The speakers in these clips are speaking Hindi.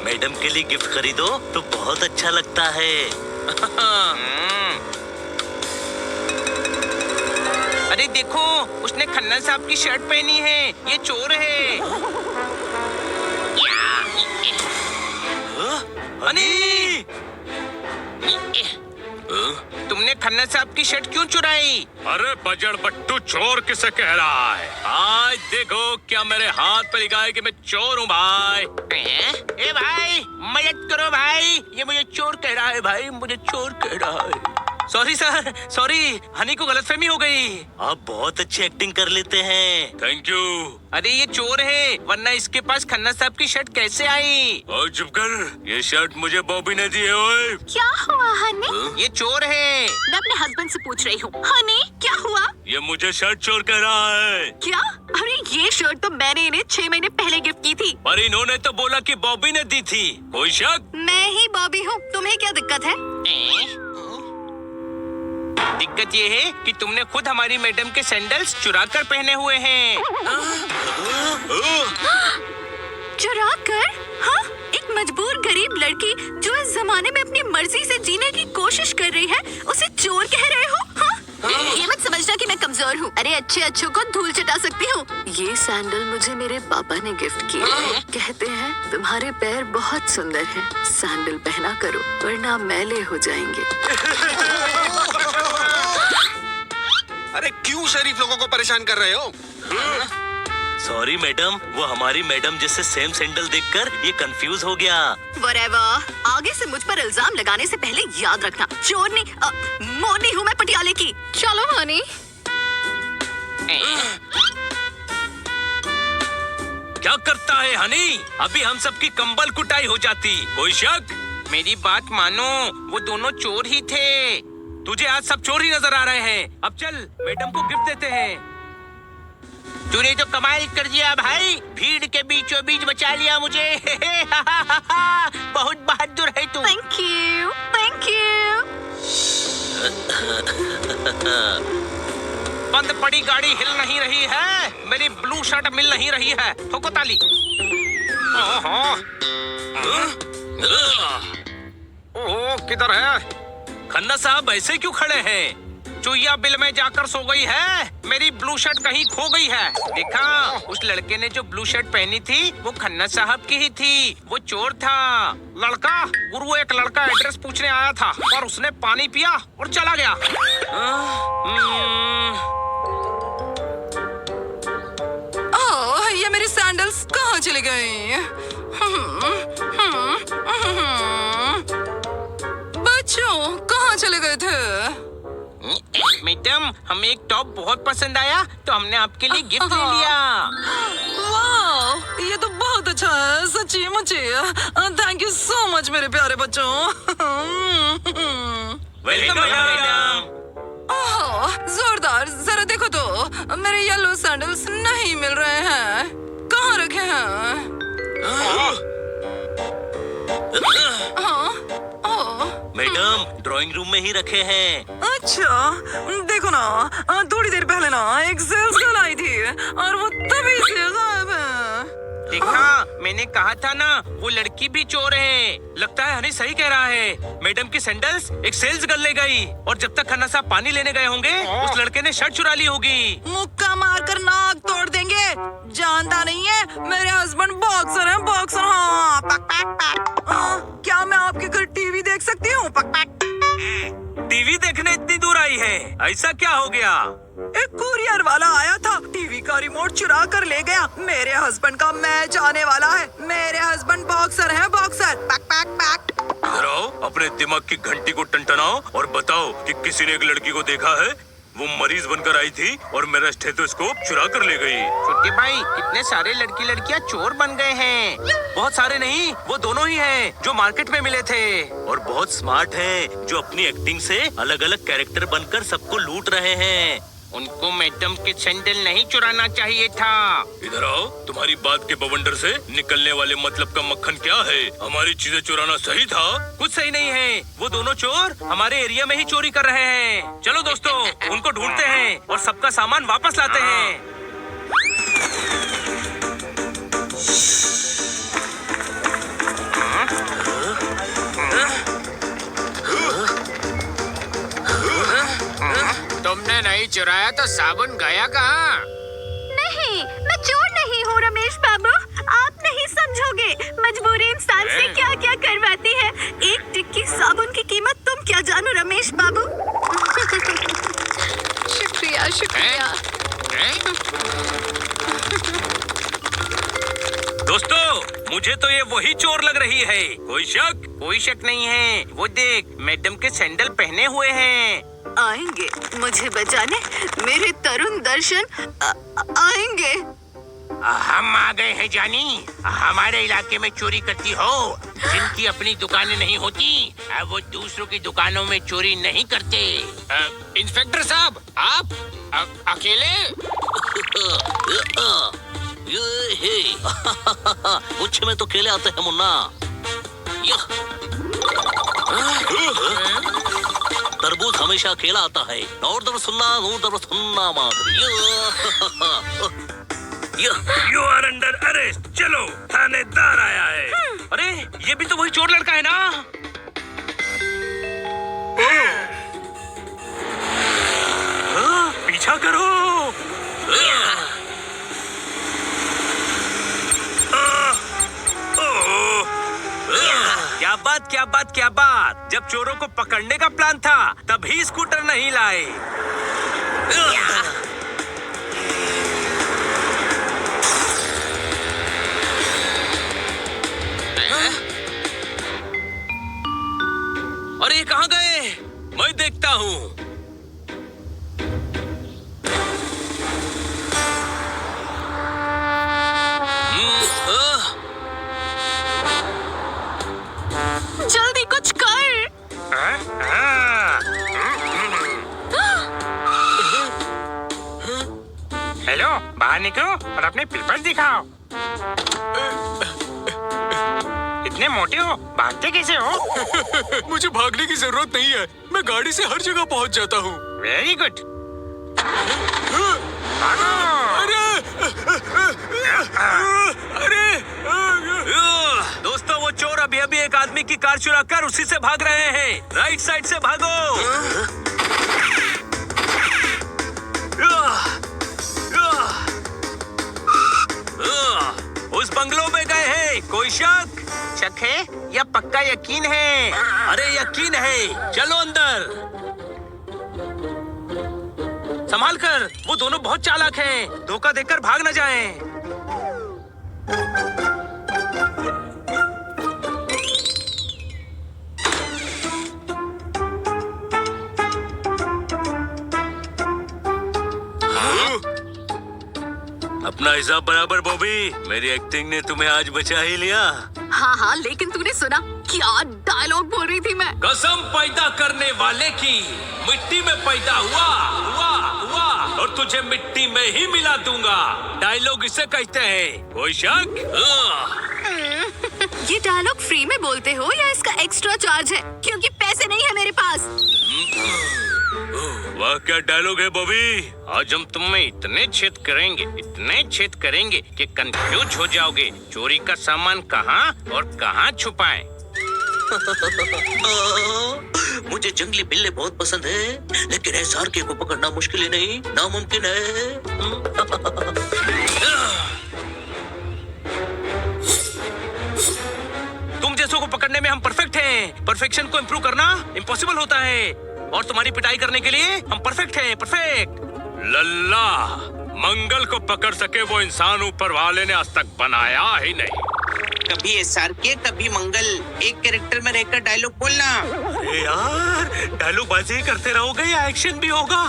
मैडम के लिए गिफ्ट खरीदो तो बहुत अच्छा लगता है। अरे देखो, उसने खन्ना साहब की शर्ट पहनी है। ये चोर है। हनी! तुमने खन्ना साहब की शर्ट क्यों चुराई? अरे बजड़ बट्टू, चोर किसे कह रहा है? आज देखो क्या मेरे हाथ पे लिखा है कि मैं चोर हूँ भाई। ए भाई, मदद करो भाई, ये मुझे चोर कह रहा है भाई, मुझे चोर कह रहा है। सॉरी सर, सॉरी, हनी को गलतफहमी हो गई। आप बहुत अच्छी एक्टिंग कर लेते हैं। Thank you. अरे ये चोर है, वरना इसके पास खन्ना साहब की शर्ट कैसे आई? और चुप कर, ये शर्ट मुझे बॉबी ने दी है। ओए क्या हुआ हनी? ये चोर है। मैं अपने हस्बैंड से पूछ रही हूँ। हनी, क्या हुआ? ये मुझे शर्ट चोर कह रहा है। क्या? अरे ये शर्ट तो मैंने इन्हें 6 महीने पहले गिफ्ट की थी। पर इन्होंने तो बोला कि बॉबी ने दी थी। कोई शक? मैं ही बॉबी हूँ, तुम्हें क्या दिक्कत है? दिक्कत ये है कि तुमने खुद हमारी मैडम के सैंडल्स चुरा कर पहने हुए हैं। चुरा कर? हाँ? एक मजबूर गरीब लड़की जो इस जमाने में अपनी मर्जी से जीने की कोशिश कर रही है, उसे चोर कह रहे हो? हाँ? ये मत समझना कि मैं कमजोर हूँ। अरे अच्छे अच्छों को धूल चटा सकती हूँ। ये सैंडल मुझे मेरे पापा ने गिफ्ट किए हैं। कहते हैं तुम्हारे पैर बहुत सुंदर हैं, सैंडल पहना करो वरना मैले हो जाएंगे। अरे क्यों शरीफ लोगों को परेशान कर रहे हो? सॉरी मैडम, वो हमारी मैडम जैसे सेम सैंडल देखकर ये कंफ्यूज हो गया। Whatever, आगे से मुझ पर इल्जाम लगाने से पहले याद रखना, चोर नहीं मोरनी हूँ मैं पटियाले की। चलो हनी। क्या करता है हनी? अभी हम सबकी कंबल कुटाई हो जाती। कोई शक? मेरी बात मानो, वो दोनों चोर ही थे। तुझे आज सब चोर ही नजर आ रहे हैं। अब चल मैडम को गिफ्ट देते हैं। तूने तो कमाल कर दिया भाई, भीड़ के बीचों बीच बचा लिया मुझे। बहुत बहादुर है तू। Thank you, thank you। बंद पड़ी गाड़ी हिल नहीं रही है, मेरी ब्लू शर्ट मिल नहीं रही है। ठोको ताली। ओह, किधर है? खन्ना साहब ऐसे क्यों खड़े हैं? चुईया बिल में जाकर सो गई है। मेरी ब्लू शर्ट कहीं खो गई है। देखा, उस लड़के ने जो ब्लू शर्ट पहनी थी वो खन्ना साहब की ही थी। वो चोर था। लड़का गुरु, एक लड़का एड्रेस पूछने आया था और उसने पानी पिया और चला गया। ओह, ये मेरी सैंडल्स कहाँ चली गई? बच्चों, कहाँ चले गए थे? मैडम, हमें एक टॉप बहुत पसंद आया तो हमने आपके लिए गिफ्ट ले लिया। वाह, ये तो बहुत अच्छा है, सच्ची मुझे। थैंक यू सो मच मेरे प्यारे बच्चों। Welcome madam. ओह, जोरदार, जरा देखो तो, मेरे येलो सैंडल्स नहीं मिल रहे हैं। कहाँ रखे हैं? मैडम ड्राइंग रूम में ही रखे हैं। अच्छा, देखो ना, थोड़ी देर पहले ना एक सेल्स गर्ल आई थी और वो तभी से गायब है। देखा, मैंने कहा था ना, वो लड़की भी चोर है। लगता है हनी सही कह रहा है। मैडम की सैंडल्स एक सेल्स गर्ल ले गई और जब तक खन्ना साहब पानी लेने गए होंगे उस लड़के ने शर्ट चुरा ली होगी। मुक्का मारकर नाक तोड़ देंगे। जानता नहीं है, मेरे हस्बैंड बॉक्सर हैं, बॉक्सर। हाँ, पक पक पक। क्या मैं आपके घर टीवी देख सकती हूँ? पक पक। टीवी देखने इतनी दूर आई है, ऐसा क्या हो गया? एक कुरियर वाला आया था, टीवी का रिमोट चुरा कर ले गया। मेरे हस्बैंड का मैच आने वाला है। मेरे हस्बैंड बॉक्सर हैं, बॉक्सर। पक पक पक। इधर आओ, अपने दिमाग की घंटी को टनटनाओ और बताओ कि किसी ने एक लड़की को देखा है? वो मरीज बनकर आई थी और मेरा स्टेथोस्कोप चुरा कर ले गई। छोटे भाई, इतने सारे लड़की लड़कियां चोर बन गए हैं। बहुत सारे नहीं, वो दोनों ही हैं जो मार्केट में मिले थे। और बहुत स्मार्ट हैं, जो अपनी एक्टिंग से अलग अलग कैरेक्टर बनकर सबको लूट रहे हैं। उनको मैडम के सैंडल नहीं चुराना चाहिए था। इधर आओ, तुम्हारी बात के बवंडर से निकलने वाले मतलब का मक्खन क्या है? हमारी चीजें चुराना सही था? कुछ सही नहीं है, वो दोनों चोर हमारे एरिया में ही चोरी कर रहे हैं। चलो दोस्तों, उनको ढूंढते हैं और सबका सामान वापस लाते हैं। तुमने नहीं चुराया तो साबुन गया कहाँ? नहीं, मैं चोर नहीं हूँ रमेश बाबू। आप नहीं समझोगे मजबूरी इंसान से क्या क्या करवाती है। एक टिक्की साबुन की कीमत तुम क्या जानो रमेश बाबू। शुक्रिया शुक्रिया। दोस्तों, मुझे तो ये वही चोर लग रही है। कोई शक? कोई शक नहीं है। वो देख, मैडम के सैंडल पहने हुए हैं। आएंगे मुझे बचाने, मेरे तरुण दर्शन आएंगे। हम आ गए हैं जानी। हमारे इलाके में चोरी करती हो, जिनकी अपनी दुकानें नहीं होती वो दूसरों की दुकानों में चोरी नहीं करते। इंस्पेक्टर साहब, आप अकेले? मुझे में तो केले आते हैं मुन्ना। तरबूज हमेशा अकेला आता है। नूर दर सुन्ना Madhuri. You are under arrest. चलो, थानेदार आया है। अरे, ये भी तो वही चोर लड़का है ना। पीछा करो। क्या बात क्या बात क्या बात। जब चोरों को पकड़ने का प्लान था तभी स्कूटर नहीं लाए। अरे कहाँ गए? मैं देखता हूँ। जल्दी कुछ कर। हेलो, बाहर निकलो और अपने पेपर दिखाओ। इतने मोटे हो, भागते कैसे हो? मुझे भागने की जरूरत नहीं है, मैं गाड़ी से हर जगह पहुंच जाता हूँ। Very good. अरे दोस्तों, वो चोर अभी अभी एक आदमी की कार चुरा कर उसी से भाग रहे हैं। राइट साइड से भागो। उस बंगलों में गए हैं। कोई शक? शक है या पक्का यकीन है? अरे यकीन है। चलो अंदर। संभाल कर, वो दोनों बहुत चालाक हैं। धोखा देकर भाग न जाएं। अपना हिसाब बराबर बॉबी। मेरी एक्टिंग ने तुम्हें आज बचा ही लिया। हाँ हाँ, लेकिन तूने सुना क्या डायलॉग बोल रही थी मैं? कसम पैदा करने वाले की, मिट्टी में पैदा हुआ और तुझे मिट्टी में ही मिला दूंगा। डायलॉग इसे कहते हैं। कोई शक? ये डायलॉग फ्री में बोलते हो या इसका एक्स्ट्रा चार्ज है? क्योंकि पैसे नहीं है मेरे पास। वाह, क्या डायलॉग है बॉबी। आज हम तुम्हें इतने छेद करेंगे कि कंफ्यूज हो जाओगे। चोरी का सामान कहाँ और कहाँ छुपाएं। मुझे जंगली बिल्ली बहुत पसंद है, लेकिन SRK को पकड़ना मुश्किल ही नहीं, नामुमकिन है। तुम जैसों को पकड़ने में हम परफेक्ट हैं। परफेक्शन को इम्प्रूव करना इम्पॉसिबल होता है, और तुम्हारी पिटाई करने के लिए हम परफेक्ट हैं। परफेक्ट। लल्ला, मंगल को पकड़ सके वो इंसान ऊपर वाले ने आज तक बनाया ही नहीं। कभी SRK कभी मंगल, एक कैरेक्टर में रहकर डायलॉग बोलना। अरे यार, डायलॉग बाजी करते रहोगे या एक्शन भी होगा?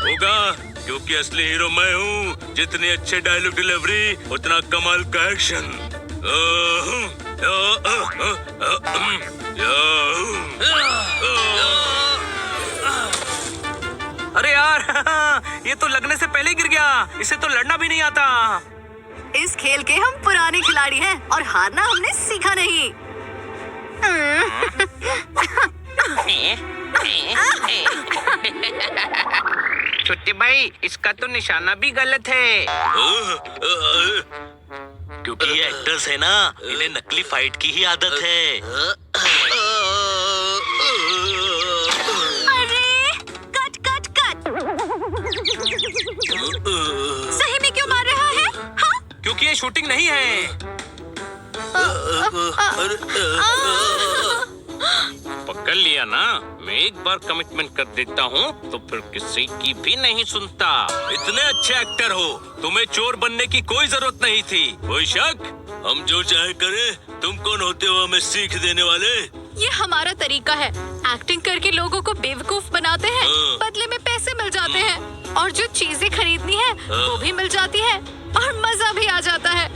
होगा, क्योंकि असली हीरो मैं हूँ। जितने अच्छे डायलॉग डिलीवरी उतना कमाल का एक्शन। अरे यार, ये तो लगने से पहले गिर गया। इसे तो लड़ना भी नहीं आता। इस खेल के हम पुराने खिलाड़ी हैं और हारना हमने सीखा नहीं। छोटे भाई, इसका तो निशाना भी गलत है। क्योंकि ये एक्टर्स है ना, इन्हें नकली फाइट की ही आदत है। अरे कट कट कट। सही में क्यों मार रहा है? हाँ? क्योंकि ये शूटिंग नहीं है। पकड़ लिया ना। मैं एक बार कमिटमेंट कर देता हूँ तो फिर किसी की भी नहीं सुनता। इतने अच्छे एक्टर हो, तुम्हें चोर बनने की कोई जरूरत नहीं थी। कोई शक? हम जो चाहे करें, तुम कौन होते हो हमें सीख देने वाले? ये हमारा तरीका है। एक्टिंग करके लोगों को बेवकूफ बनाते हैं, बदले में पैसे मिल जाते हैं और जो चीजें खरीदनी है वो भी मिल जाती है और मजा भी आ जाता है।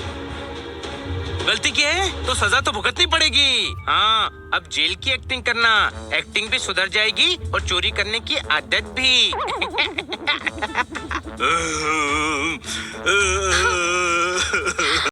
गलती की है तो सजा तो भुगतनी पड़ेगी। हाँ, अब जेल की एक्टिंग करना। एक्टिंग भी सुधर जाएगी और चोरी करने की आदत भी।